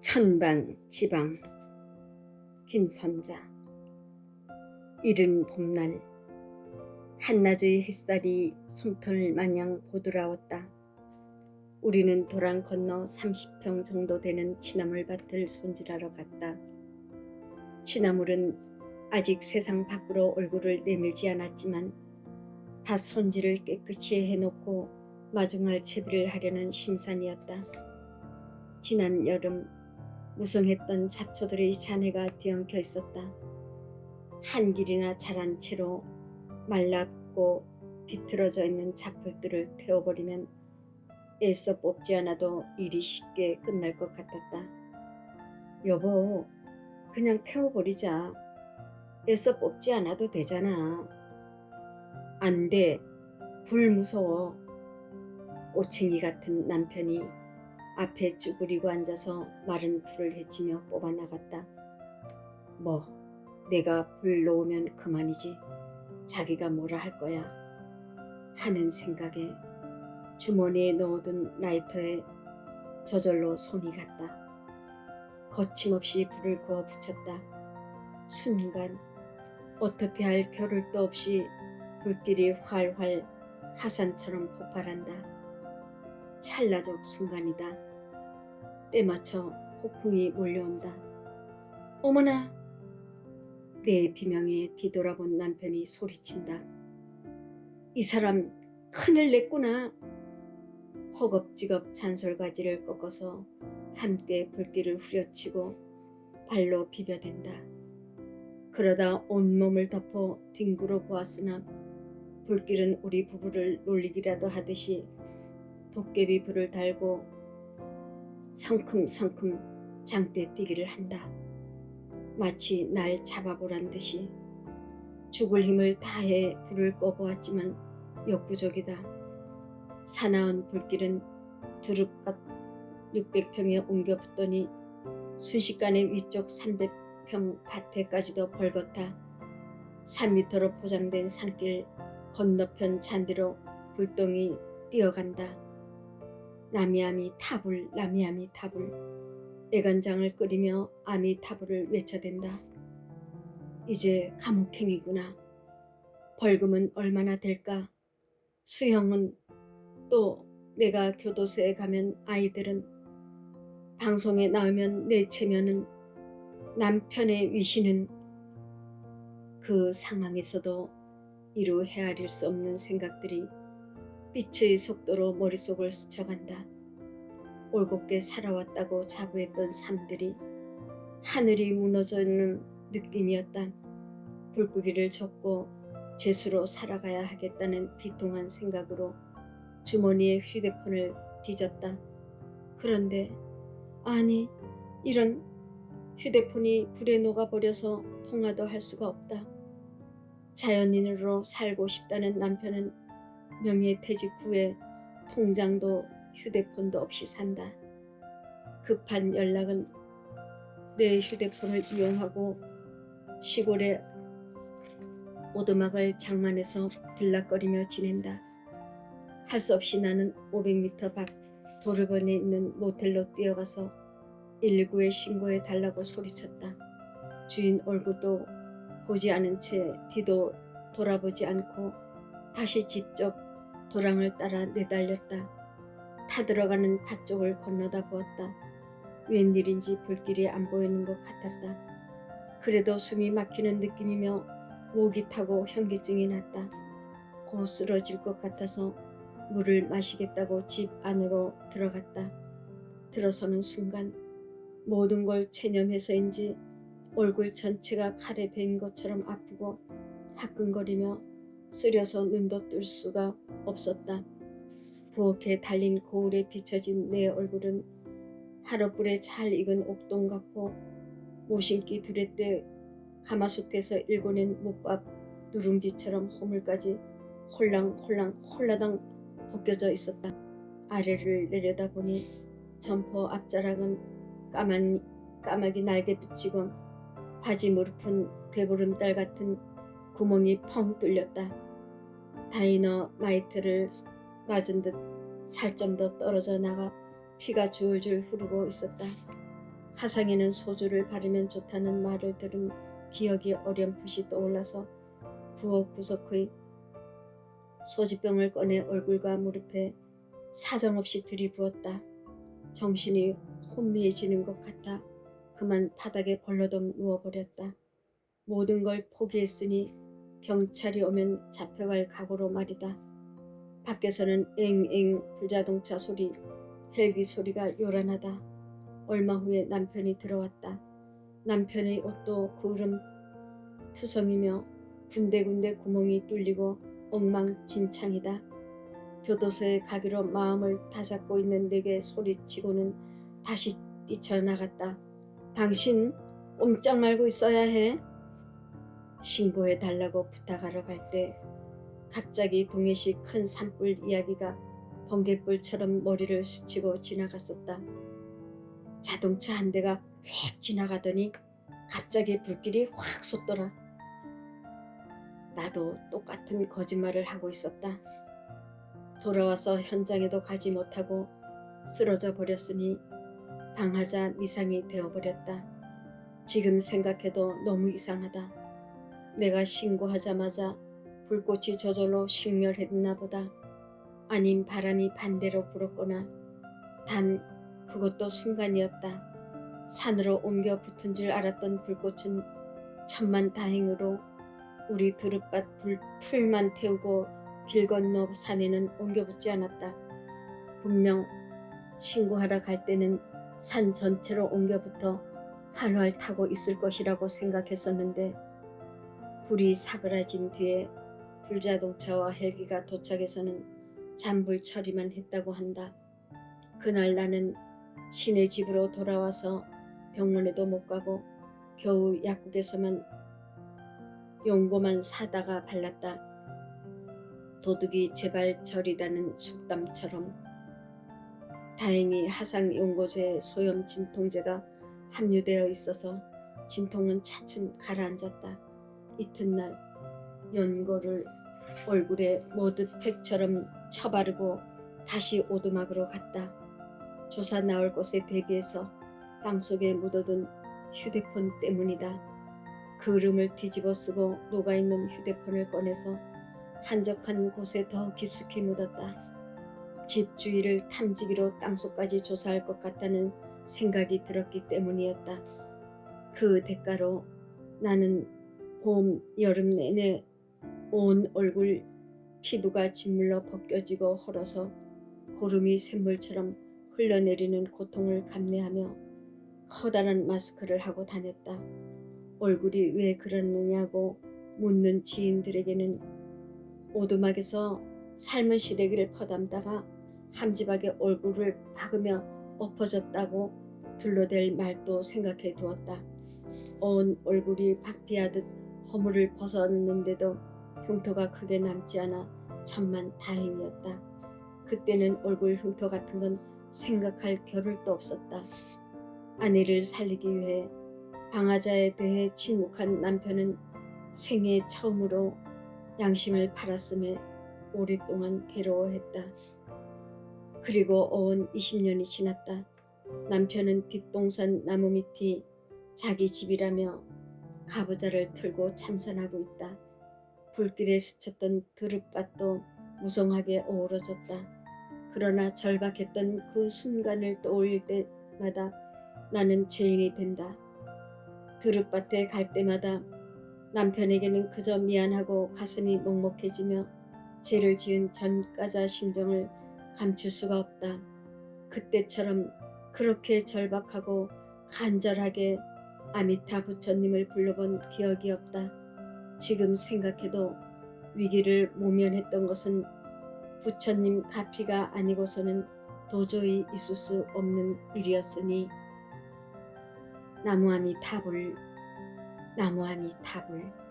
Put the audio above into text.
천방지방 김선자. 이른 봄날 한낮의 햇살이 솜털 마냥 보드라웠다. 우리는 도랑 건너 30평 정도 되는 취나물 밭을 손질하러 갔다. 취나물은 아직 세상 밖으로 얼굴을 내밀지 않았지만 밭 손질을 깨끗이 해놓고 마중할 채비를 하려는 심산이었다. 지난 여름 무성했던 잡초들의 잔해가 뒤엉켜 있었다. 한 길이나 자란 채로 말랐고 비틀어져 있는 잡풀들을 태워버리면 애써 뽑지 않아도 일이 쉽게 끝날 것 같았다. 여보, 그냥 태워버리자. 애써 뽑지 않아도 되잖아. 안 돼. 불 무서워. 꼬챙이 같은 남편이 앞에 쭈그리고 앉아서 마른 풀을 헤치며 뽑아나갔다. 뭐, 내가 불 놓으면 그만이지. 자기가 뭐라 할 거야. 하는 생각에 주머니에 넣어둔 라이터에 저절로 손이 갔다. 거침없이 불을 그어 붙였다. 순간 어떻게 할 겨를도 없이 불길이 활활 하산처럼 폭발한다. 찰나적 순간이다. 때맞춰 폭풍이 몰려온다. 어머나! 내 비명에 뒤돌아본 남편이 소리친다. 이 사람 큰일 냈구나. 허겁지겁 잔솔가지를 꺾어서 함께 불길을 후려치고 발로 비벼댄다. 그러다 온몸을 덮어 뒹굴어 보았으나 불길은 우리 부부를 놀리기라도 하듯이 도깨비 불을 달고 성큼성큼 장대 뛰기를 한다. 마치 날 잡아보란 듯이. 죽을 힘을 다해 불을 꺼보았지만 역부족이다. 사나운 불길은 두릅밭 600평에 옮겨 붙더니 순식간에 위쪽 300평 밭에까지도 벌겋다. 3미터로 포장된 산길 건너편 잔디로 불똥이 뛰어간다. 나미아미타불 나미아미타불. 애간장을 끓이며 아미타불을 외쳐댄다. 이제 감옥행이구나. 벌금은 얼마나 될까? 수형은 또 내가 교도소에 가면 아이들은 방송에 나오면 내 체면은 남편의 위신은. 그 상황에서도 이루 헤아릴 수 없는 생각들이 빛의 속도로 머릿속을 스쳐간다. 올곧게 살아왔다고 자부했던 삶들이 하늘이 무너지는 느낌이었다. 불끄기를 접고 재수로 살아가야 하겠다는 비통한 생각으로 주머니에 휴대폰을 뒤졌다. 그런데 아니, 이런, 휴대폰이 불에 녹아버려서 통화도 할 수가 없다. 자연인으로 살고 싶다는 남편은 명예퇴직 후에 통장도 휴대폰도 없이 산다. 급한 연락은 내 휴대폰을 이용하고 시골에 오두막을 장만해서 들락거리며 지낸다. 할 수 없이 나는 500m 밖 도르번에 있는 모텔로 뛰어가서 119에 신고해 달라고 소리쳤다. 주인 얼굴도 보지 않은 채 뒤도 돌아보지 않고 다시 직접 도랑을 따라 내달렸다. 타들어가는 밭 쪽을 건너다 보았다. 웬일인지 불길이 안 보이는 것 같았다. 그래도 숨이 막히는 느낌이며 목이 타고 현기증이 났다. 곧 쓰러질 것 같아서 물을 마시겠다고 집 안으로 들어갔다. 들어서는 순간 모든 걸 체념해서인지 얼굴 전체가 칼에 베인 것처럼 아프고 화끈거리며 쓰려서 눈도 뜰 수가 없었다. 부엌에 달린 거울에 비춰진 내 얼굴은 하룻불에 잘 익은 옥동 같고 모신기 두레대 가마솥에서 일궈낸 못밥 누룽지처럼 허물까지 홀랑홀랑 홀라당 벗겨져 있었다. 아래를 내려다보니 점퍼 앞자락은 까마귀 날개 붙이고 바지 무릎은 되보름달 같은 구멍이 펑 뚫렸다. 다이너마이트를 맞은 듯 살점도 떨어져 나가 피가 줄줄 흐르고 있었다. 하상에는 소주를 바르면 좋다는 말을 들은 기억이 어렴풋이 떠올라서 부엌 구석의 소주병을 꺼내 얼굴과 무릎에 사정없이 들이부었다. 정신이 혼미해지는 것 같아 그만 바닥에 벌러덩 누워버렸다. 모든 걸 포기했으니 경찰이 오면 잡혀갈 각오로 말이다. 밖에서는 앵앵 불자동차 소리, 헬기 소리가 요란하다. 얼마 후에 남편이 들어왔다. 남편의 옷도 구름투성이며 군데군데 구멍이 뚫리고 엉망진창이다. 교도소에 가기로 마음을 다잡고 있는 내게 소리치고는 다시 뛰쳐나갔다. 당신 꼼짝 말고 있어야 해. 신고해달라고 부탁하러 갈 때 갑자기 동해시 큰 산불 이야기가 번개불처럼 머리를 스치고 지나갔었다. 자동차 한 대가 휙 지나가더니 갑자기 불길이 확 솟더라. 나도 똑같은 거짓말을 하고 있었다. 돌아와서 현장에도 가지 못하고 쓰러져 버렸으니 방하자 미상이 되어버렸다. 지금 생각해도 너무 이상하다. 내가 신고하자마자 불꽃이 저절로 식멸했나 보다. 아님 바람이 반대로 불었거나 단 그것도 순간이었다. 산으로 옮겨 붙은 줄 알았던 불꽃은 천만다행으로 우리 두릅밭 풀만 태우고 길 건너 산에는 옮겨붙지 않았다. 분명 신고하러 갈 때는 산 전체로 옮겨붙어 한활 타고 있을 것이라고 생각했었는데 불이 사그라진 뒤에 불자동차와 헬기가 도착해서는 잔불 처리만 했다고 한다. 그날 나는 시내 집으로 돌아와서 병원에도 못 가고 겨우 약국에서만 용고만 사다가 발랐다. 도둑이 제발 저리다는 속담처럼. 다행히 하상 용고제에 소염 진통제가 함유되어 있어서 진통은 차츰 가라앉았다. 이튿날 연고를 얼굴에 모드팩처럼 쳐바르고 다시 오두막으로 갔다. 조사 나올 것에 대비해서 땅속에 묻어둔 휴대폰 때문이다. 그름을 뒤집어 쓰고 녹아있는 휴대폰을 꺼내서 한적한 곳에 더 깊숙이 묻었다. 집 주위를 탐지기로 땅속까지 조사할 것 같다는 생각이 들었기 때문이었다. 그 대가로 나는 봄, 여름 내내 온 얼굴 피부가 짓물러 벗겨지고 헐어서 고름이 샘물처럼 흘러내리는 고통을 감내하며 커다란 마스크를 하고 다녔다. 얼굴이 왜 그러느냐고 묻는 지인들에게는 오두막에서 삶은 시래기를 퍼담다가 함지박에 얼굴을 박으며 엎어졌다고 둘러댈 말도 생각해 두었다. 온 얼굴이 박피하듯 허물을 벗었는데도 흉터가 크게 남지 않아 천만 다행이었다. 그때는 얼굴 흉터 같은 건 생각할 겨를도 없었다. 아내를 살리기 위해 방아자에 대해 침묵한 남편은 생애 처음으로 양심을 팔았음에 오랫동안 괴로워했다. 그리고 어언 20년이 지났다. 남편은 뒷동산 나무 밑이 자기 집이라며 가부좌를 틀고 참선하고 있다. 불길에 스쳤던 두릅밭도 무성하게 어우러졌다. 그러나 절박했던 그 순간을 떠올릴 때마다 나는 죄인이 된다. 두릅밭에 갈 때마다 남편에게는 그저 미안하고 가슴이 먹먹해지며 죄를 지은 전과자 심정을 감출 수가 없다. 그때처럼 그렇게 절박하고 간절하게 아미타 부처님을 불러본 기억이 없다. 지금 생각해도 위기를 모면했던 것은 부처님 가피가 아니고서는 도저히 있을 수 없는 일이었으니 나무아미타불, 나무아미타불.